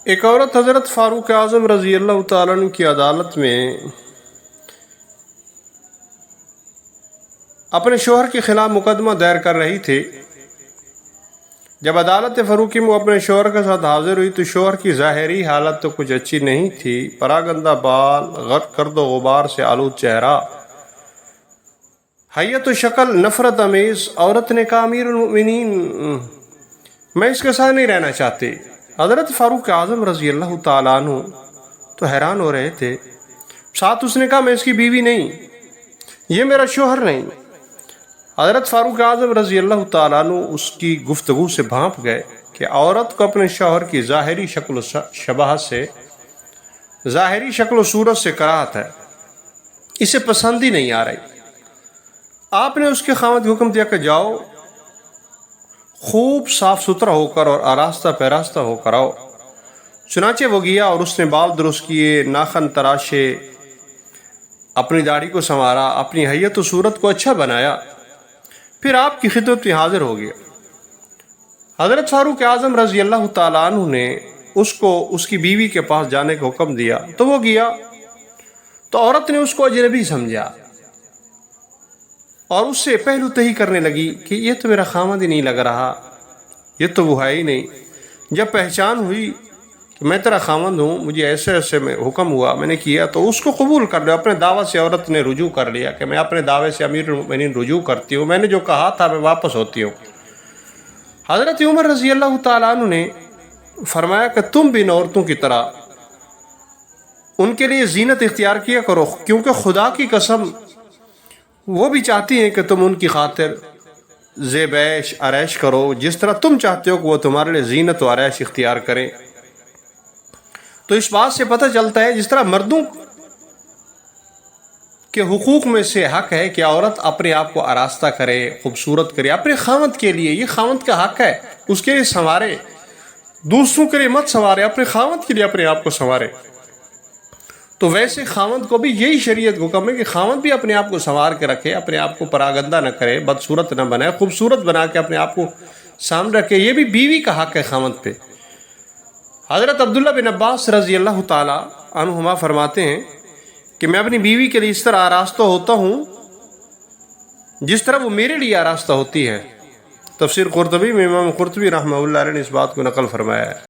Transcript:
ایک عورت حضرت فاروق اعظم رضی اللہ تعالیٰ عنہ کی عدالت میں اپنے شوہر کے خلاف مقدمہ دائر کر رہی تھی۔ جب عدالت فاروقی میں اپنے شوہر کے ساتھ حاضر ہوئی تو شوہر کی ظاہری حالت تو کچھ اچھی نہیں تھی۔ پراگندہ بال، غرق گرد و غبار سے آلود چہرہ، حیت و شکل نفرت امیز۔ عورت نے کہا امیر المؤمنین، میں اس کے ساتھ نہیں رہنا چاہتی۔ حضرت فاروق اعظم رضی اللہ تعالیٰ عنہ تو حیران ہو رہے تھے۔ ساتھ اس نے کہا میں اس کی بیوی نہیں، یہ میرا شوہر نہیں۔ حضرت فاروق اعظم رضی اللہ تعالیٰ عنہ اس کی گفتگو سے بھانپ گئے کہ عورت کو اپنے شوہر کی ظاہری شکل و شباہت سے، ظاہری شکل و صورت سے کراہت ہے، اسے پسند ہی نہیں آ رہی۔ آپ نے اس کے خاوند کو حکم دیا کہ جاؤ، خوب صاف ستھرا ہو کر اور آراستہ پیراستہ ہو کر آؤ۔ چنانچہ وہ گیا اور اس نے بال درست کیے، ناخن تراشے، اپنی داڑھی کو سنوارا، اپنی حیت و صورت کو اچھا بنایا، پھر آپ کی خدمت میں حاضر ہو گیا۔ حضرت فاروق اعظم رضی اللہ تعالیٰ عنہ نے اس کو اس کی بیوی کے پاس جانے کا حکم دیا تو وہ گیا، تو عورت نے اس کو اجنبی سمجھا اور اس سے پہلو تہی کرنے لگی کہ یہ تو میرا خامد ہی نہیں لگ رہا، یہ تو وہ ہے ہی نہیں۔ جب پہچان ہوئی کہ میں تیرا خامد ہوں، مجھے ایسے ایسے میں حکم ہوا، میں نے کیا، تو اس کو قبول کر لیا۔ اپنے دعویٰ سے عورت نے رجوع کر لیا کہ میں اپنے دعوے سے امیر المؤمنین رجوع کرتی ہوں، میں نے جو کہا تھا میں واپس ہوتی ہوں۔ حضرت عمر رضی اللہ تعالیٰ عنہ نے فرمایا کہ تم بھی ان عورتوں کی طرح ان کے لیے زینت اختیار کیا کرو، کیونکہ خدا کی قسم وہ بھی چاہتی ہیں کہ تم ان کی خاطر زیب عیش آرائش کرو، جس طرح تم چاہتے ہو کہ وہ تمہارے لیے زینت و آرائش اختیار کریں۔ تو اس بات سے پتہ چلتا ہے جس طرح مردوں کے حقوق میں سے حق ہے کہ عورت اپنے آپ کو آراستہ کرے، خوبصورت کرے اپنے خاوند کے لیے، یہ خاوند کا حق ہے، اس کے لیے سنوارے، دوسروں کے لیے مت سنوارے، اپنے خاوند کے لیے اپنے آپ کو سنوارے۔ تو ویسے خاوند کو بھی یہی شریعت کا حکم ہے کہ خاوند بھی اپنے آپ کو سنوار کے رکھے، اپنے آپ کو پراگندہ نہ کرے، بدصورت نہ بنائے، خوبصورت بنا کے اپنے آپ کو سامنے رکھے۔ یہ بھی بیوی کا حق ہے خاوند پہ۔ حضرت عبداللہ بن عباس رضی اللہ تعالی عنہما فرماتے ہیں کہ میں اپنی بیوی کے لیے اس طرح آراستہ ہوتا ہوں جس طرح وہ میرے لیے آراستہ ہوتی ہے۔ تفسیر قرطبی میں امام قرطبی رحمہ اللہ علیہ نے اس بات کو نقل فرمایا ہے۔